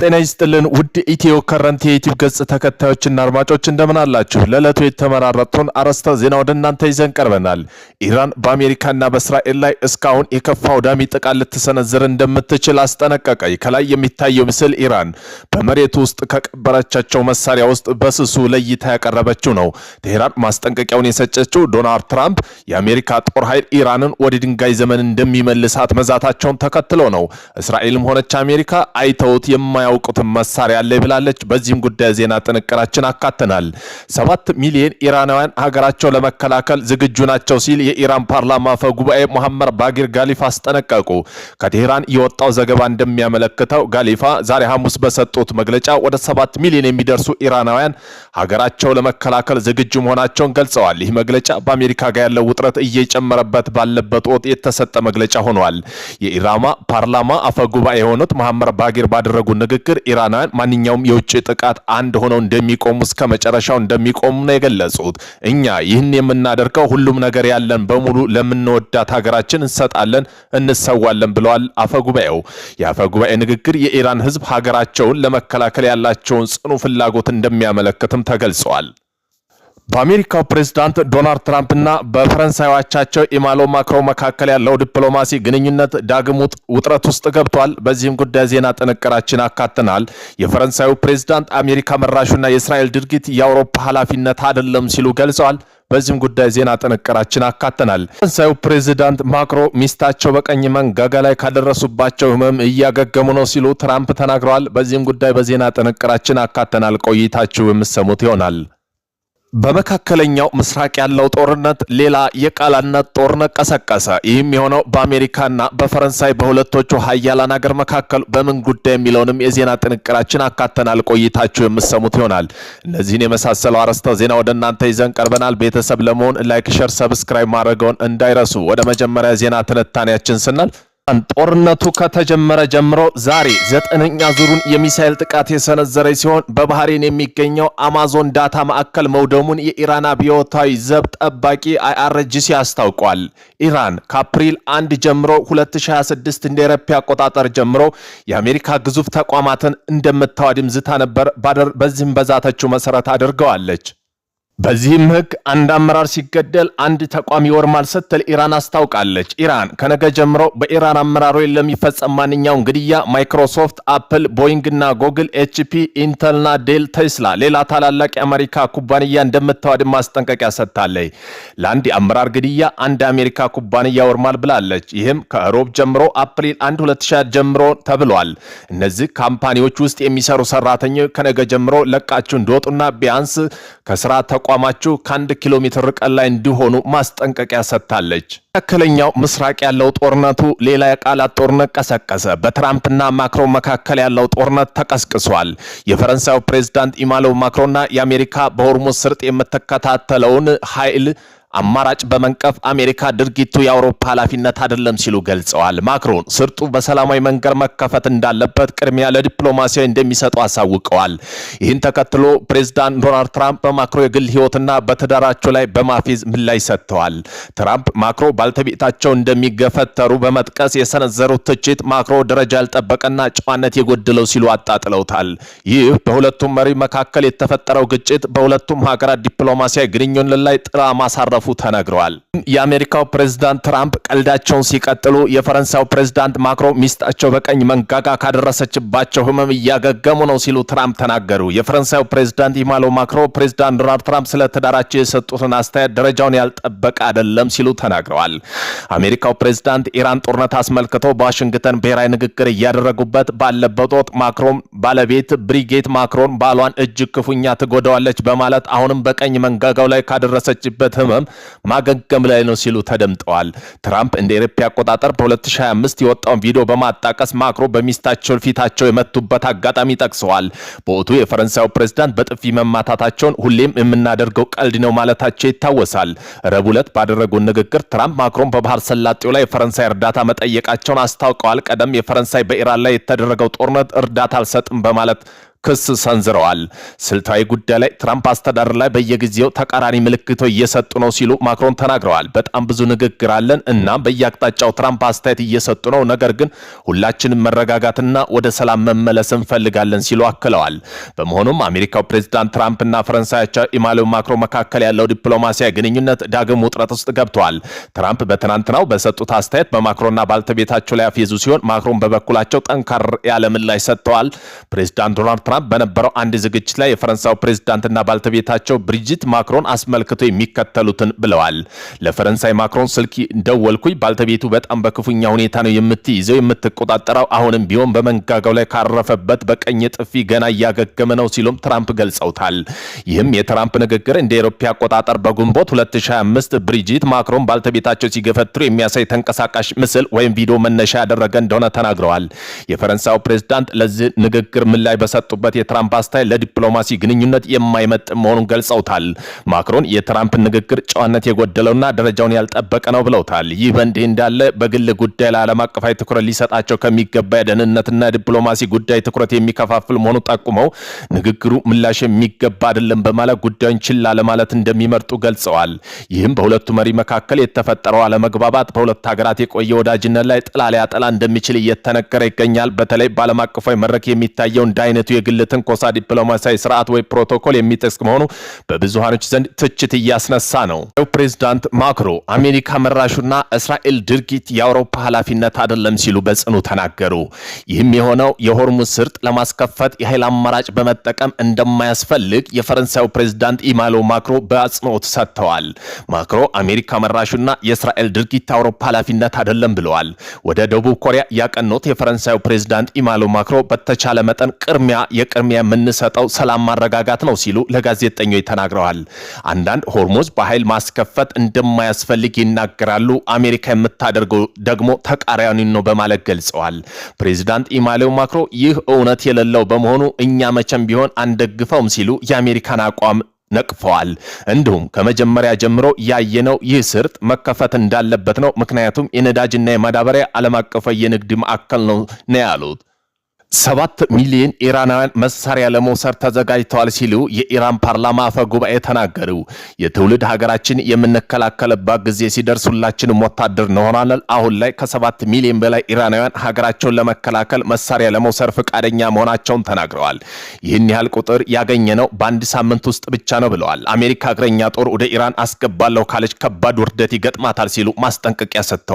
ጤና ይስጥልን ውድ ኢትዮ ከረንት የዩቲዩብ ገጽ ተከታዮችና አድማጮች እንደምን አላችሁ? ለዕለቱ የተመራረጡን አርዕስተ ዜና ወደ እናንተ ይዘን ቀርበናል። ኢራን በአሜሪካና በእስራኤል ላይ እስካሁን የከፋ አውዳሚ ጥቃት ልትሰነዝር እንደምትችል አስጠነቀቀች። ከላይ የሚታየው ምስል ኢራን በመሬት ውስጥ ከቀበረቻቸው መሳሪያ ውስጥ በስሱ ለይታ ያቀረበችው ነው። ቴህራን ማስጠንቀቂያውን የሰጠችው ዶናልድ ትራምፕ የአሜሪካ ጦር ኃይል ኢራንን ወደ ድንጋይ ዘመን እንደሚመልሳት መዛታቸውን ተከትሎ ነው። እስራኤልም ሆነች አሜሪካ አይተውት የማያውቁት መሳሪያ አለ ብላለች። በዚህም ጉዳይ ዜና ጥንቅራችን አካተናል። 7 ሚሊዮን ኢራናውያን ሀገራቸው ለመከላከል ዝግጁ ናቸው ሲል የኢራን ፓርላማ አፈ ጉባኤ መሐመድ ባጊር ጋሊፋ አስጠነቀቁ። ከቴህራን የወጣው ዘገባ እንደሚያመለክተው ጋሊፋ ዛሬ ሐሙስ በሰጡት መግለጫ ወደ 7 ሚሊዮን የሚደርሱ ኢራናውያን ሀገራቸው ለመከላከል ዝግጁ መሆናቸውን ገልጸዋል። ይህ መግለጫ በአሜሪካ ጋር ያለው ውጥረት እየጨመረበት ባለበት ወቅት የተሰጠ መግለጫ ሆኗል። የኢራን ፓርላማ አፈ ጉባኤ የሆኑት መሐመድ ባጊር ባደረጉ ንግግር ኢራናውያን ማንኛውም የውጭ ጥቃት አንድ ሆነው እንደሚቆሙ እስከ መጨረሻው እንደሚቆሙ ነው የገለጹት። እኛ ይህን የምናደርገው ሁሉም ነገር ያለን በሙሉ ለምንወዳት ሀገራችን እንሰጣለን፣ እንሰዋለን ብለዋል አፈ ጉባኤው። የአፈ ጉባኤ ንግግር የኢራን ሕዝብ ሀገራቸውን ለመከላከል ያላቸውን ጽኑ ፍላጎት እንደሚያመለክትም ተገልጿል። በአሜሪካው ፕሬዝዳንት ዶናልድ ትራምፕ እና በፈረንሳዩ አቻቸው ኢማኑኤል ማክሮን መካከል ያለው ዲፕሎማሲ ግንኙነት ዳግም ውጥረት ውስጥ ገብቷል። በዚህም ጉዳይ ዜና ጥንቅራችን አካተናል። የፈረንሳዩ ፕሬዝዳንት አሜሪካ መራሹና የእስራኤል ድርጊት የአውሮፓ ኃላፊነት አይደለም ሲሉ ገልጸዋል። በዚህም ጉዳይ ዜና ጥንቅራችን አካተናል። ፈረንሳዩ ፕሬዝዳንት ማክሮን ሚስታቸው በቀኝ መንጋጋ ላይ ካደረሱባቸው ህመም እያገገሙ ነው ሲሉ ትራምፕ ተናግረዋል። በዚህም ጉዳይ በዜና ጥንቅራችን አካተናል። ቆይታችሁ የምትሰሙት ይሆናል። በመካከለኛው ምስራቅ ያለው ጦርነት ሌላ የቃላነት ጦርነት ቀሰቀሰ። ይህም የሆነው በአሜሪካና በፈረንሳይ በሁለቶቹ ሀያላን ሀገር መካከል በምን ጉዳይ የሚለውንም የዜና ጥንቅራችን አካተናል። ቆይታችሁ የምትሰሙት ይሆናል። እነዚህን የመሳሰለው አርዕስተ ዜና ወደ እናንተ ይዘን ቀርበናል። ቤተሰብ ለመሆን ላይክ፣ ሼር፣ ሰብስክራይብ ማድረግዎን እንዳይረሱ። ወደ መጀመሪያ ዜና ትንታኔያችን ስናል ጦርነቱ ከተጀመረ ጀምሮ ዛሬ 9ኛ ዙሩን የሚሳኤል ጥቃት የሰነዘረ ሲሆን በባህሬን የሚገኘው አማዞን ዳታ ማዕከል መውደሙን የኢራን አብዮታዊ ዘብ ጠባቂ IRGC አስታውቋል። ኢራን ከአፕሪል 1 ጀምሮ 2026 እንደ አውሮፓ አቆጣጠር ጀምሮ የአሜሪካ ግዙፍ ተቋማትን እንደምታወድም ዝታ ነበር። በዚህም በዛተችው መሰረት አድርገዋለች። በዚህም ህግ አንድ አመራር ሲገደል አንድ ተቋም ይወርማል ስትል ኢራን አስታውቃለች። ኢራን ከነገ ጀምሮ በኢራን አመራሮች ለሚፈጸም ማንኛውም ግድያ ማይክሮሶፍት፣ አፕል፣ ቦይንግ እና ጉግል፣ HP፣ ኢንተልና ዴል፣ ቴስላ ሌላ ታላላቅ የአሜሪካ ኩባንያ እንደምታወድም ማስጠንቀቂያ ሰጥታለች። ለአንድ አመራር ግድያ አንድ አሜሪካ ኩባንያ ይወርማል ብላለች። ይህም ከሮብ ጀምሮ አፕሪል 1 2020 ጀምሮ ተብሏል። እነዚህ ካምፓኒዎች ውስጥ የሚሰሩ ሰራተኞች ከነገ ጀምሮ ለቃቸው እንዲወጡና ቢያንስ ከስራ ተቋማችሁ ከ1 ኪሎ ሜትር ርቀት ላይ እንዲሆኑ ማስጠንቀቂያ ሰጥታለች። መካከለኛው ምስራቅ ያለው ጦርነቱ ሌላ የቃላት ጦርነት ቀሰቀሰ። በትራምፕና ማክሮን መካከል ያለው ጦርነት ተቀስቅሷል። የፈረንሳዩ ፕሬዝዳንት ኢማኑኤል ማክሮንና የአሜሪካ በሆርሙዝ ስርጥ የምትከታተለውን ኃይል አማራጭ በመንቀፍ አሜሪካ ድርጊቱ የአውሮፓ ኃላፊነት አይደለም ሲሉ ገልጸዋል። ማክሮን ስርጡ በሰላማዊ መንገድ መከፈት እንዳለበት ቅድሚያ ለዲፕሎማሲያዊ እንደሚሰጡ አሳውቀዋል። ይህን ተከትሎ ፕሬዝዳንት ዶናልድ ትራምፕ በማክሮ የግል ህይወትና በትዳራቸው ላይ በማፌዝ ምላሽ ሰጥተዋል። ትራምፕ ማክሮ ባልተቤታቸው እንደሚገፈተሩ በመጥቀስ የሰነዘሩት ትችት ማክሮ ደረጃ ያልጠበቀና ጨዋነት የጎደለው ሲሉ አጣጥለውታል። ይህ በሁለቱም መሪ መካከል የተፈጠረው ግጭት በሁለቱም ሀገራት ዲፕሎማሲያዊ ግንኙነት ላይ ጥላ ማሳረፉ ተነግረዋል። የአሜሪካው ፕሬዝዳንት ትራምፕ ቀልዳቸውን ሲቀጥሉ የፈረንሳዩ ፕሬዝዳንት ማክሮን ሚስታቸው በቀኝ መንጋጋ ካደረሰችባቸው ህመም እያገገሙ ነው ሲሉ ትራምፕ ተናገሩ። የፈረንሳዩ ፕሬዝዳንት ኢማኑኤል ማክሮን ፕሬዝዳንት ዶናልድ ትራምፕ ስለ ትዳራቸው የሰጡትን አስተያየት ደረጃውን ያልጠበቀ አይደለም ሲሉ ተናግረዋል። አሜሪካው ፕሬዝዳንት ኢራን ጦርነት አስመልክቶ በዋሽንግተን ብሔራዊ ንግግር እያደረጉበት ባለበት ወቅት ማክሮን ባለቤት ብሪጌት ማክሮን ባሏን እጅግ ክፉኛ ትጎዳዋለች በማለት አሁንም በቀኝ መንጋጋው ላይ ካደረሰችበት ህመም ማገገም ላይ ነው ሲሉ ተደምጠዋል። ትራምፕ እንደ አውሮፓ አቆጣጠር በ2025 የወጣውን ቪዲዮ በማጣቀስ ማክሮ በሚስታቸው ፊታቸው የመቱበት አጋጣሚ ጠቅሰዋል። በወቅቱ የፈረንሳዩ ፕሬዝዳንት በጥፊ መማታታቸውን ሁሌም የምናደርገው ቀልድ ነው ማለታቸው ይታወሳል። ረቡዕ ዕለት ባደረጉት ንግግር ትራምፕ ማክሮን በባህር ሰላጤው ላይ የፈረንሳይ እርዳታ መጠየቃቸውን አስታውቀዋል። ቀደም የፈረንሳይ በኢራን ላይ የተደረገው ጦርነት እርዳታ አልሰጥም በማለት ክስ ሰንዝረዋል። ስልታዊ ጉዳይ ላይ ትራምፕ አስተዳደር ላይ በየጊዜው ተቃራኒ ምልክቶች እየሰጡ ነው ሲሉ ማክሮን ተናግረዋል። በጣም ብዙ ንግግር አለን እና በየአቅጣጫው ትራምፕ አስተያየት እየሰጡ ነው፣ ነገር ግን ሁላችንም መረጋጋትና ወደ ሰላም መመለስ እንፈልጋለን ሲሉ አክለዋል። በመሆኑም አሜሪካው ፕሬዝዳንት ትራምፕና ፈረንሳያቸው ኢማኑኤል ማክሮን መካከል ያለው ዲፕሎማሲያዊ ግንኙነት ዳግም ውጥረት ውስጥ ገብቷል። ትራምፕ በትናንትናው በሰጡት አስተያየት በማክሮንና ባልተቤታቸው ላይ አፌዙ ሲሆን ማክሮን በበኩላቸው ጠንካራ ያለ ምላሽ ሰጥተዋል። ፕሬዝዳንት ዶናልድ ትራምፕ በነበረው አንድ ዝግጅት ላይ የፈረንሳዩ ፕሬዝዳንትና ባልተቤታቸው ብሪጂት ማክሮን አስመልክቶ የሚከተሉትን ብለዋል። ለፈረንሳይ ማክሮን ስልክ ደወልኩኝ። ባልተቤቱ በጣም በክፉኛ ሁኔታ ነው የምትይዘው የምትቆጣጠረው። አሁንም ቢሆን በመንጋጋው ላይ ካረፈበት በቀኝ ጥፊ ገና እያገገመ ነው ሲሉም ትራምፕ ገልጸውታል። ይህም የትራምፕ ንግግር እንደ አውሮፓ አቆጣጠር በግንቦት 2025 ብሪጂት ማክሮን ባልተቤታቸው ሲገፈትሩ የሚያሳይ ተንቀሳቃሽ ምስል ወይም ቪዲዮ መነሻ ያደረገ እንደሆነ ተናግረዋል። የፈረንሳዩ ፕሬዝዳንት ለዚህ ንግግር ምላሽ በሰጡበት የትራምፕ አስተያየት ለዲፕሎማሲ ግንኙነት የማይመጥ መሆኑን ገልጸውታል። ማክሮን የትራምፕን ንግግር ጨዋነት የጎደለውና ደረጃውን ያልጠበቀ ነው ብለውታል። ይህ በእንዲህ እንዳለ በግል ጉዳይ ላይ ዓለም አቀፋዊ ትኩረት ሊሰጣቸው ከሚገባ የደህንነትና ዲፕሎማሲ ጉዳይ ትኩረት የሚከፋፍል መሆኑ ጠቁመው ንግግሩ ምላሽ የሚገባ አይደለም በማለት ጉዳዩን ችላ ለማለት እንደሚመርጡ ገልጸዋል። ይህም በሁለቱ መሪ መካከል የተፈጠረው አለመግባባት በሁለት ሀገራት የቆየ ወዳጅነት ላይ ጥላ ሊያጠላ እንደሚችል እየተነገረ ይገኛል። በተለይ በዓለም አቀፋዊ መድረክ የሚታየው እንደ አይነቱ የግል ትንኮሳ ዲፕሎማሲያዊ ስርዓት ወይ ፕሮቶኮል የሚጠቅስ መሆኑ በብዙሃኖች ዘንድ ትችት እያስነሳ ነው። ፕሬዝዳንት ማክሮን አሜሪካ መራሹና እስራኤል ድርጊት የአውሮፓ ኃላፊነት አይደለም ሲሉ በጽኑ ተናገሩ። ይህም የሆነው የሆርሙዝ ሰርጥ ለማስከፈት የኃይል አማራጭ በመጠቀም እንደማያስፈልግ የፈረንሳዩ ፕሬዝዳንት ኢማኑኤል ማክሮን በአጽንኦት ሰጥተዋል። ማክሮን አሜሪካ መራሹና የእስራኤል ድርጊት የአውሮፓ ኃላፊነት አይደለም ብለዋል። ወደ ደቡብ ኮሪያ ያቀኑት የፈረንሳዩ ፕሬዝዳንት ኢማኑኤል ማክሮን በተቻለ መጠን ቅድሚያ የምንሰጠው ሰላም ማረጋጋት ነው ሲሉ ለጋዜጠኞች ተናግረዋል። አንዳንድ ሆርሙዝ በኃይል ማስከፈት እንደማያስፈልግ ይናገራሉ። አሜሪካ የምታደርገው ደግሞ ተቃራኒ ነው በማለት ገልጸዋል። ፕሬዝዳንት ኢማኑኤል ማክሮን ይህ እውነት የሌለው በመሆኑ እኛ መቼም ቢሆን አንደግፈውም ሲሉ የአሜሪካን አቋም ነቅፈዋል። እንዲሁም ከመጀመሪያ ጀምሮ ያየነው ይህ ስርጥ መከፈት እንዳለበት ነው፣ ምክንያቱም የነዳጅና የማዳበሪያ ዓለም አቀፍ የንግድ ማዕከል ነው ያሉት። 7 ሚሊዮን ኢራናውያን መሳሪያ ለመውሰድ ተዘጋጅተዋል ሲሉ የኢራን ፓርላማ አፈ ጉባኤ ተናገሩ። የትውልድ ሀገራችን የምንከላከልባት ጊዜ ሲደርስ ሁላችንም ወታደር እንሆናለን። አሁን ላይ ከ7 ሚሊዮን በላይ ኢራናውያን ሀገራቸውን ለመከላከል መሳሪያ ለመውሰድ ፈቃደኛ መሆናቸውን ተናግረዋል። ይህን ያህል ቁጥር ያገኘነው በአንድ ሳምንት ውስጥ ብቻ ነው ብለዋል። አሜሪካ እግረኛ ጦር ወደ ኢራን አስገባለሁ ካለች ከባድ ውርደት ይገጥማታል ሲሉ ማስጠንቀቂያ ሰጥተዋል።